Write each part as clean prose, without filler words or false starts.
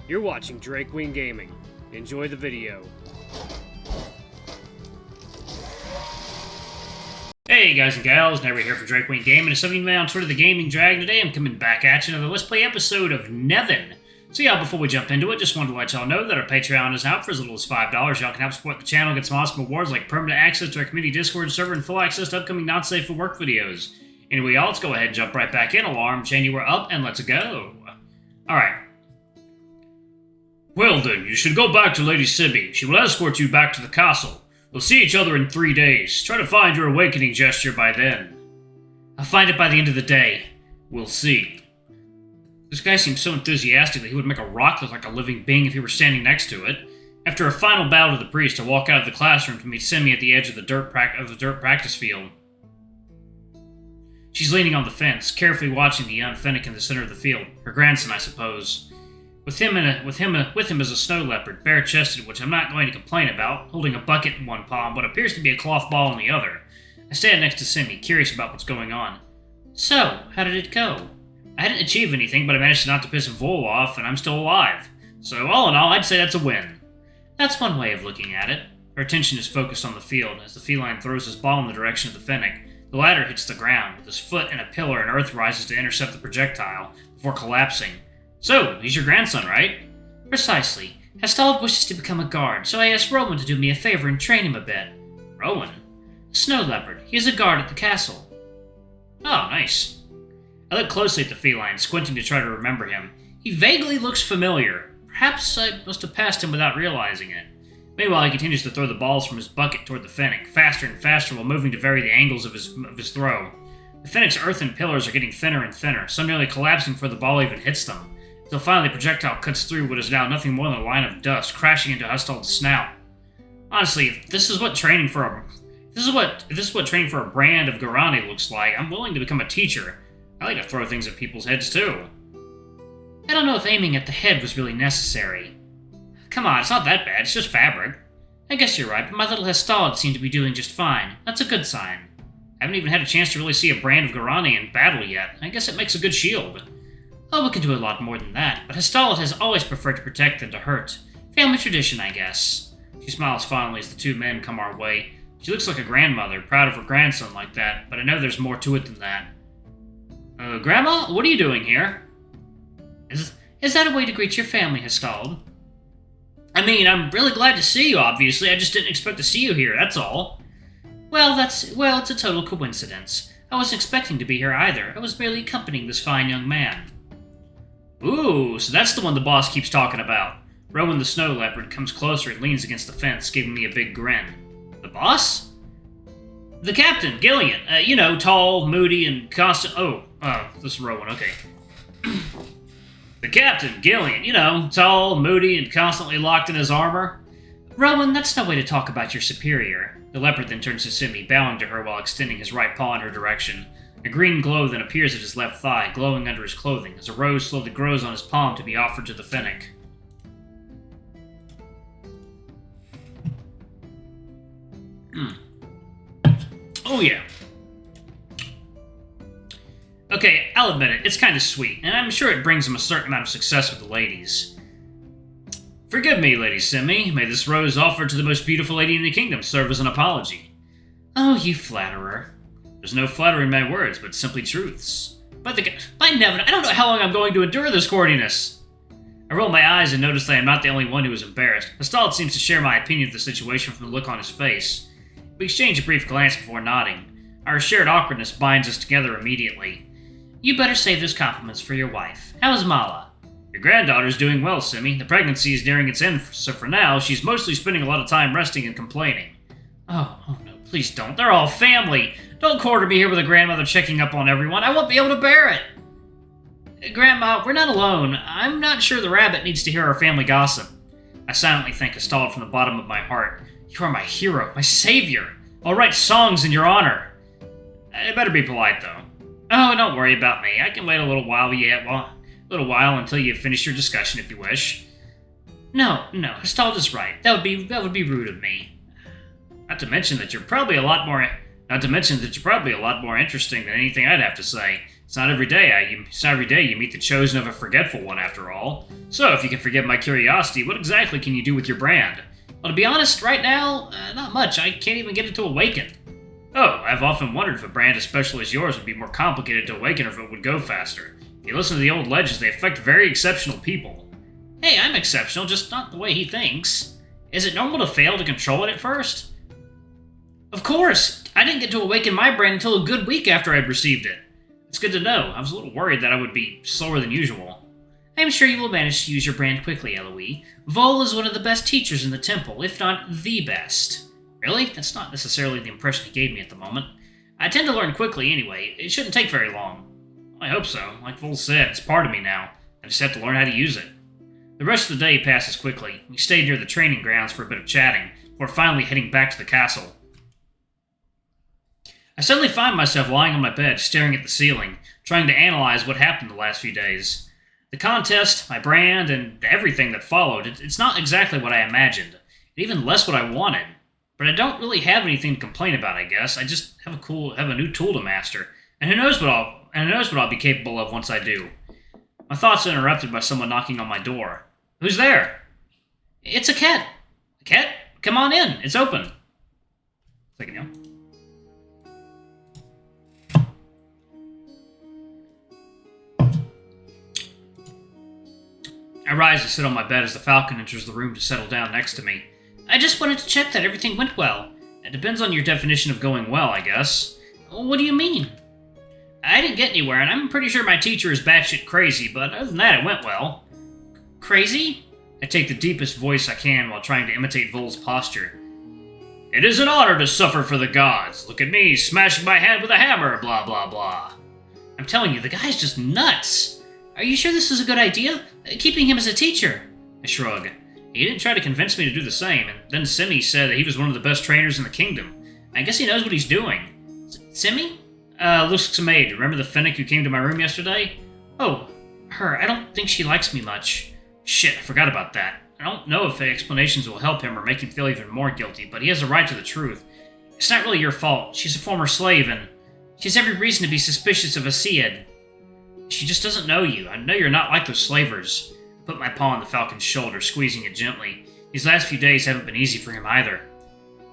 You're watching Queen Gaming. Enjoy the video. Hey guys and gals, Never here for Queen Gaming. It's something on Twitter, the Gaming Dragon. Today I'm coming back at you another Let's Play episode of NeveN. So yeah, before we jump into it, just wanted to let y'all know that our Patreon is out for as little as $5. Y'all can help support the channel, get some awesome rewards like permanent access to our community Discord server and full access to upcoming not safe for work videos. Anyway, y'all, let's go ahead and jump right back in. Alarm chain, you are up, and let's go. Alright. Well then, you should go back to Lady Sibby. She will escort you back to the castle. We'll see each other in 3 days. Try to find your awakening gesture by then. I'll find it by the end of the day. We'll see. This guy seems so enthusiastic that he would make a rock look like a living being if he were standing next to it. After a final bow to the priest, I walk out of the classroom to meet Simi at the edge of the dirt practice field. She's leaning on the fence, carefully watching the young fennec in the center of the field. Her grandson, I suppose. With him is a snow leopard, bare-chested, which I'm not going to complain about, holding a bucket in one palm, what appears to be a cloth ball in the other. I stand next to Simi, curious about what's going on. So, how did it go? I hadn't achieved anything, but I managed not to piss a vole off, and I'm still alive. So, all in all, I'd say that's a win. That's one way of looking at it. Her attention is focused on the field, as the feline throws his ball in the direction of the fennec. The latter hits the ground, with his foot in a pillar, and earth rises to intercept the projectile, before collapsing. So, he's your grandson, right? Precisely. Hastald wishes to become a guard, so I asked Rowan to do me a favor and train him a bit. Rowan? Snow leopard. He is a guard at the castle. Oh, nice. I look closely at the feline, squinting to try to remember him. He vaguely looks familiar. Perhaps I must have passed him without realizing it. Meanwhile, he continues to throw the balls from his bucket toward the fennec, faster and faster while moving to vary the angles of his throw. The fennec's earthen pillars are getting thinner and thinner, some nearly collapsing before the ball even hits them, until finally the projectile cuts through what is now nothing more than a line of dust, crashing into Hastald's snout. Honestly, if this is what training for a brand of Guarani looks like, I'm willing to become a teacher. I like to throw things at people's heads too. I don't know if aiming at the head was really necessary. Come on, it's not that bad, it's just fabric. I guess you're right, but my little Hastald seemed to be doing just fine. That's a good sign. I haven't even had a chance to really see a brand of Guarani in battle yet. I guess it makes a good shield. Oh, we can do a lot more than that, but Hastald has always preferred to protect than to hurt. Family tradition, I guess. She smiles fondly as the two men come our way. She looks like a grandmother, proud of her grandson like that, but I know there's more to it than that. Grandma, what are you doing here? Is that a way to greet your family, Hastald? I mean, I'm really glad to see you, obviously. I just didn't expect to see you here, that's all. Well, it's a total coincidence. I wasn't expecting to be here either. I was merely accompanying this fine young man. Ooh, so that's the one the boss keeps talking about. Rowan the snow leopard comes closer and leans against the fence, giving me a big grin. The boss? The captain, Gillian. Tall, moody, and constant... this is Rowan, okay. The captain, Gillian, tall, moody, and constantly locked in his armor. Rowan, that's no way to talk about your superior. The leopard then turns to Simi, bowing to her while extending his right paw in her direction. A green glow then appears at his left thigh, glowing under his clothing, as a rose slowly grows on his palm to be offered to the fennec. Oh yeah. Okay, I'll admit it, it's kind of sweet, and I'm sure it brings him a certain amount of success with the ladies. Forgive me, Lady Simi. May this rose offered to the most beautiful lady in the kingdom serve as an apology. Oh, you flatterer. There's no flattery in my words, but simply truths. By NeveN, I don't know how long I'm going to endure this courtiness. I roll my eyes and notice that I am not the only one who is embarrassed. Hastald seems to share my opinion of the situation from the look on his face. We exchange a brief glance before nodding. Our shared awkwardness binds us together immediately. You better save those compliments for your wife. How is Mala? Your granddaughter's doing well, Simi. The pregnancy is nearing its end, so for now, she's mostly spending a lot of time resting and complaining. Oh no, please don't. They're all family. Don't quarter me here with a grandmother checking up on everyone. I won't be able to bear it. Grandma, we're not alone. I'm not sure the rabbit needs to hear our family gossip. I silently thank Hastald from the bottom of my heart. You are my hero, my savior. I'll write songs in your honor. I better be polite, though. Oh, don't worry about me. I can wait a little while until you finish your discussion if you wish. No, Hastald is right. That would be rude of me. Not to mention that you're probably a lot more interesting than anything I'd have to say. It's not every day you meet the chosen of a forgetful one, after all. So, if you can forgive my curiosity, what exactly can you do with your brand? Well, to be honest, right now, not much. I can't even get it to awaken. Oh, I've often wondered if a brand as special as yours would be more complicated to awaken or if it would go faster. If you listen to the old legends, they affect very exceptional people. Hey, I'm exceptional, just not the way he thinks. Is it normal to fail to control it at first? Of course! I didn't get to awaken my brand until a good week after I'd received it. It's good to know. I was a little worried that I would be slower than usual. I'm sure you will manage to use your brand quickly, Ellois. Vol is one of the best teachers in the temple, if not the best. Really? That's not necessarily the impression he gave me at the moment. I tend to learn quickly anyway. It shouldn't take very long. I hope so. Like Vol said, it's part of me now. I just have to learn how to use it. The rest of the day passes quickly. We stayed near the training grounds for a bit of chatting, before finally heading back to the castle. I suddenly find myself lying on my bed, staring at the ceiling, trying to analyze what happened the last few days. The contest, my brand, and everything that followed, it's not exactly what I imagined, and even less what I wanted. But I don't really have anything to complain about, I guess. I just have a new tool to master, and who knows what I'll be capable of once I do. My thoughts are interrupted by someone knocking on my door. Who's there? It's Akhet. Akhet, come on in. It's open. Second, yeah. I rise and sit on my bed as the Falcon enters the room to settle down next to me. I just wanted to check that everything went well. It depends on your definition of going well, I guess. What do you mean? I didn't get anywhere, and I'm pretty sure my teacher is batshit crazy, but other than that, it went well. Crazy? I take the deepest voice I can while trying to imitate Vol's posture. It is an honor to suffer for the gods. Look at me, smashing my head with a hammer, blah blah blah. I'm telling you, the guy's just nuts. Are you sure this is a good idea? Keeping him as a teacher? I shrug. He didn't try to convince me to do the same, and then Simi said that he was one of the best trainers in the kingdom. I guess he knows what he's doing. Simi? Lusk's maid. Remember the Fennec who came to my room yesterday? Oh, her. I don't think she likes me much. Shit, I forgot about that. I don't know if the explanations will help him or make him feel even more guilty, but he has a right to the truth. It's not really your fault. She's a former slave, and she has every reason to be suspicious of Akhet. She just doesn't know you. I know you're not like those slavers. I put my paw on the Falcon's shoulder, squeezing it gently. These last few days haven't been easy for him either.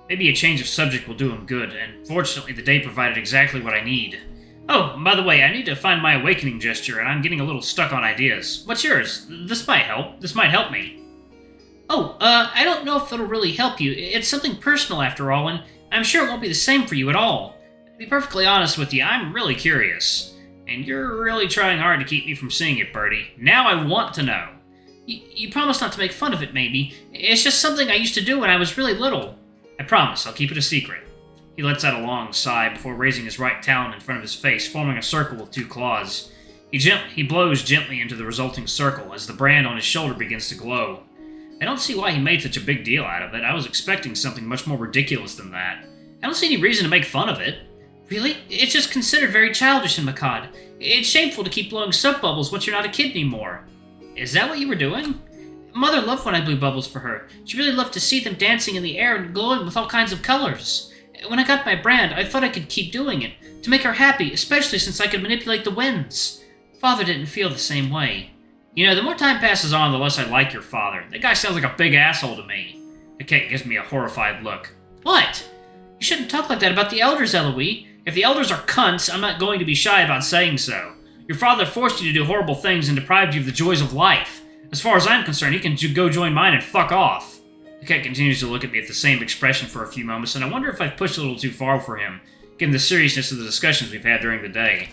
Maybe a change of subject will do him good, and fortunately the day provided exactly what I need. Oh, by the way, I need to find my awakening gesture, and I'm getting a little stuck on ideas. What's yours? This might help. This might help me. Oh, I don't know if it'll really help you. It's something personal after all, and I'm sure it won't be the same for you at all. To be perfectly honest with you, I'm really curious. And you're really trying hard to keep me from seeing it, Birdie. Now I want to know. You promise not to make fun of it, maybe. It's just something I used to do when I was really little. I promise, I'll keep it a secret. He lets out a long sigh before raising his right talon in front of his face, forming a circle with two claws. He blows gently into the resulting circle as the brand on his shoulder begins to glow. I don't see why he made such a big deal out of it. I was expecting something much more ridiculous than that. I don't see any reason to make fun of it. Really? It's just considered very childish in Makad. It's shameful to keep blowing soap bubbles once you're not a kid anymore. Is that what you were doing? Mother loved when I blew bubbles for her. She really loved to see them dancing in the air and glowing with all kinds of colors. When I got my brand, I thought I could keep doing it, to make her happy, especially since I could manipulate the winds. Father didn't feel the same way. You know, the more time passes on, the less I like your father. That guy sounds like a big asshole to me. Akhet gives me a horrified look. What? You shouldn't talk like that about the elders, Ellois. If the elders are cunts, I'm not going to be shy about saying so. Your father forced you to do horrible things and deprived you of the joys of life. As far as I'm concerned, he can go join mine and fuck off. Akhet continues to look at me with the same expression for a few moments, and I wonder if I've pushed a little too far for him, given the seriousness of the discussions we've had during the day.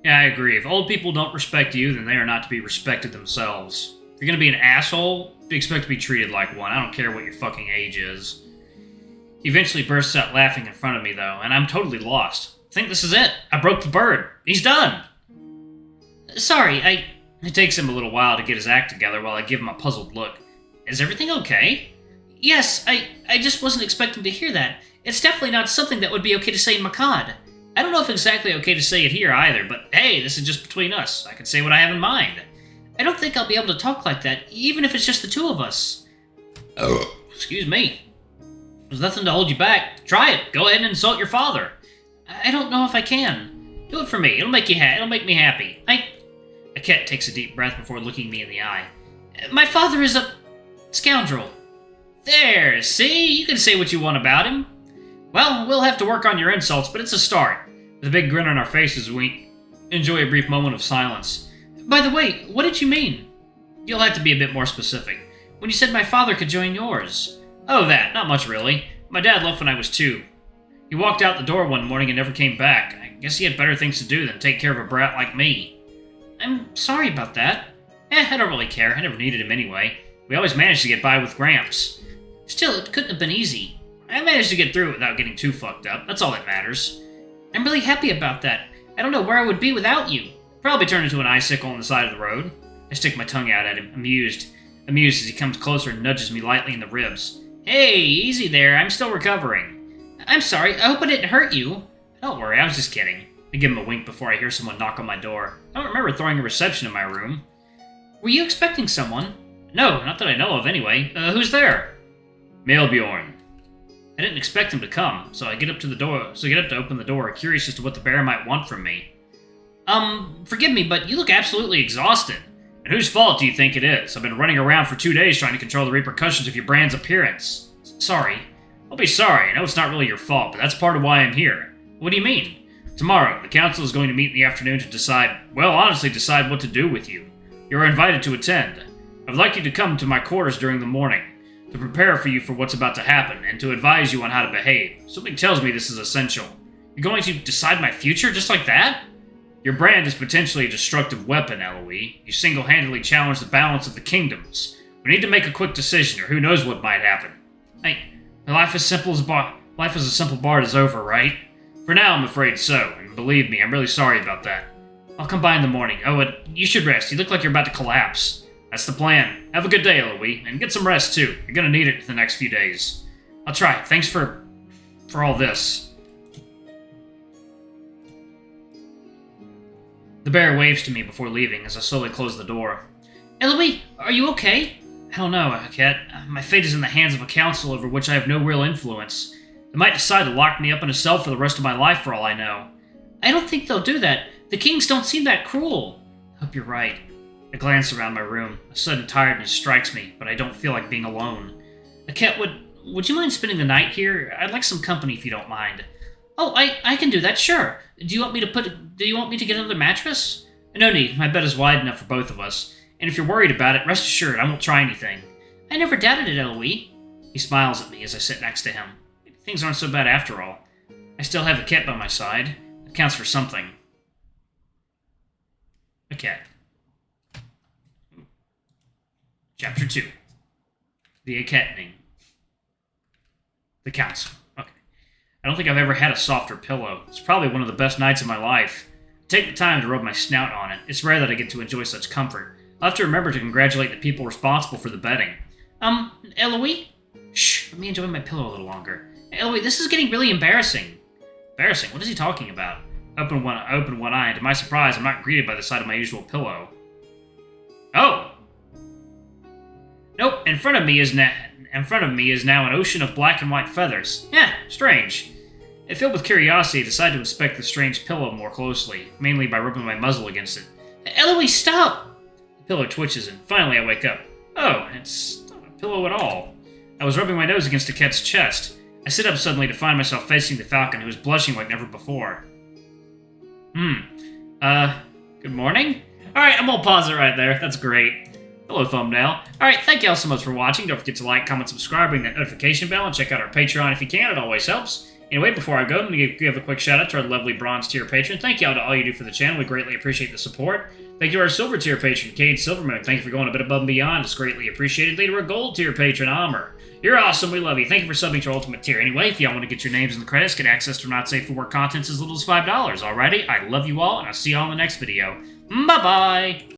Yeah, I agree. If old people don't respect you, then they are not to be respected themselves. If you're gonna be an asshole, expect to be treated like one. I don't care what your fucking age is. He eventually bursts out laughing in front of me, though, and I'm totally lost. I think this is it. I broke the bird. He's done. Sorry, It takes him a little while to get his act together while I give him a puzzled look. Is everything okay? Yes, I just wasn't expecting to hear that. It's definitely not something that would be okay to say in Makad. I don't know if exactly okay to say it here either, but hey, this is just between us. I can say what I have in mind. I don't think I'll be able to talk like that, even if it's just the two of us. Oh, excuse me. There's nothing to hold you back. Try it. Go ahead and insult your father. I don't know if I can. Do it for me. It'll make me happy. Akhet takes a deep breath before looking me in the eye. My father is a scoundrel. There, see? You can say what you want about him. Well, we'll have to work on your insults, but it's a start. With a big grin on our faces, we enjoy a brief moment of silence. By the way, what did you mean? You'll have to be a bit more specific. When you said my father could join yours. Oh, that. Not much, really. My dad left when I was 2. He walked out the door one morning and never came back. I guess he had better things to do than take care of a brat like me. I'm sorry about that. I don't really care. I never needed him anyway. We always managed to get by with Gramps. Still, it couldn't have been easy. I managed to get through it without getting too fucked up. That's all that matters. I'm really happy about that. I don't know where I would be without you. Probably turn into an icicle on the side of the road. I stick my tongue out at him, amused as he comes closer and nudges me lightly in the ribs. Hey, easy there. I'm still recovering. I'm sorry. I hope I didn't hurt you. Don't worry, I was just kidding. I give him a wink before I hear someone knock on my door. I don't remember throwing a reception in my room. Were you expecting someone? No, not that I know of anyway. Who's there? Mailbjorn. I didn't expect him to come, so I get up to open the door, curious as to what the bear might want from me. Forgive me, but you look absolutely exhausted. And whose fault do you think it is? I've been running around for 2 days trying to control the repercussions of your brand's appearance. Sorry. I'll be sorry. I know it's not really your fault, but that's part of why I'm here. What do you mean? Tomorrow, the council is going to meet in the afternoon to decide what to do with you. You're invited to attend. I'd like you to come to my quarters during the morning, to prepare for you for what's about to happen, and to advise you on how to behave. Something tells me this is essential. You're going to decide my future just like that? Your brand is potentially a destructive weapon, Ellois. You single-handedly challenge the balance of the kingdoms. We need to make a quick decision, or who knows what might happen. Life as simple as a simple bard is over, right? For now, I'm afraid so, and believe me, I'm really sorry about that. I'll come by in the morning. Oh, and you should rest. You look like you're about to collapse. That's the plan. Have a good day, Ellois, and get some rest, too. You're gonna need it for the next few days. I'll try. Thanks for all this. The bear waves to me before leaving as I slowly close the door. Ellois, are you okay? I don't know, Akhet. My fate is in the hands of a council over which I have no real influence. They might decide to lock me up in a cell for the rest of my life for all I know. I don't think they'll do that. The kings don't seem that cruel. I hope you're right. I glance around my room. A sudden tiredness strikes me, but I don't feel like being alone. Akhet, would you mind spending the night here? I'd like some company if you don't mind. Oh, I can do that, sure. Do you want me to get another mattress? No need. My bed is wide enough for both of us. And if you're worried about it, rest assured I won't try anything. I never doubted it, Ellois. He smiles at me as I sit next to him. Maybe things aren't so bad after all. I still have Akhet by my side. That counts for something. Akhet. Chapter 2. The Akheting. The Council. Okay. I don't think I've ever had a softer pillow. It's probably one of the best nights of my life. Take the time to rub my snout on it. It's rare that I get to enjoy such comfort. I'll have to remember to congratulate the people responsible for the bedding. Ellois? Shh, let me enjoy my pillow a little longer. Ellois, this is getting really embarrassing. Embarrassing? What is he talking about? I open one eye, and to my surprise, I'm not greeted by the sight of my usual pillow. Oh! Nope, in front of me is now an ocean of black and white feathers. Yeah, strange. Filled with curiosity, I decide to inspect the strange pillow more closely, mainly by rubbing my muzzle against it. Ellois, stop! The pillow twitches, and finally I wake up. Oh, it's not a pillow at all. I was rubbing my nose against Akhet's chest. I sit up suddenly to find myself facing the falcon, who is blushing like never before. Good morning? Alright, I'm gonna pause it right there. That's great. Hello, thumbnail. Alright, thank you all so much for watching. Don't forget to like, comment, subscribe, ring that notification bell, and check out our Patreon if you can. It always helps. Anyway, before I go, I'm going to give a quick shout out to our lovely bronze tier patron. Thank you all to all you do for the channel. We greatly appreciate the support. Thank you to our silver tier patron, Cade Silverman. Thank you for going a bit above and beyond. It's greatly appreciated. Thank you to our gold tier patron, Amr. You're awesome. We love you. Thank you for subbing to our ultimate tier. Anyway, if y'all want to get your names in the credits, get access to not safe for work contents as little as $5. Alrighty, I love you all, and I'll see y'all in the next video. Bye-bye!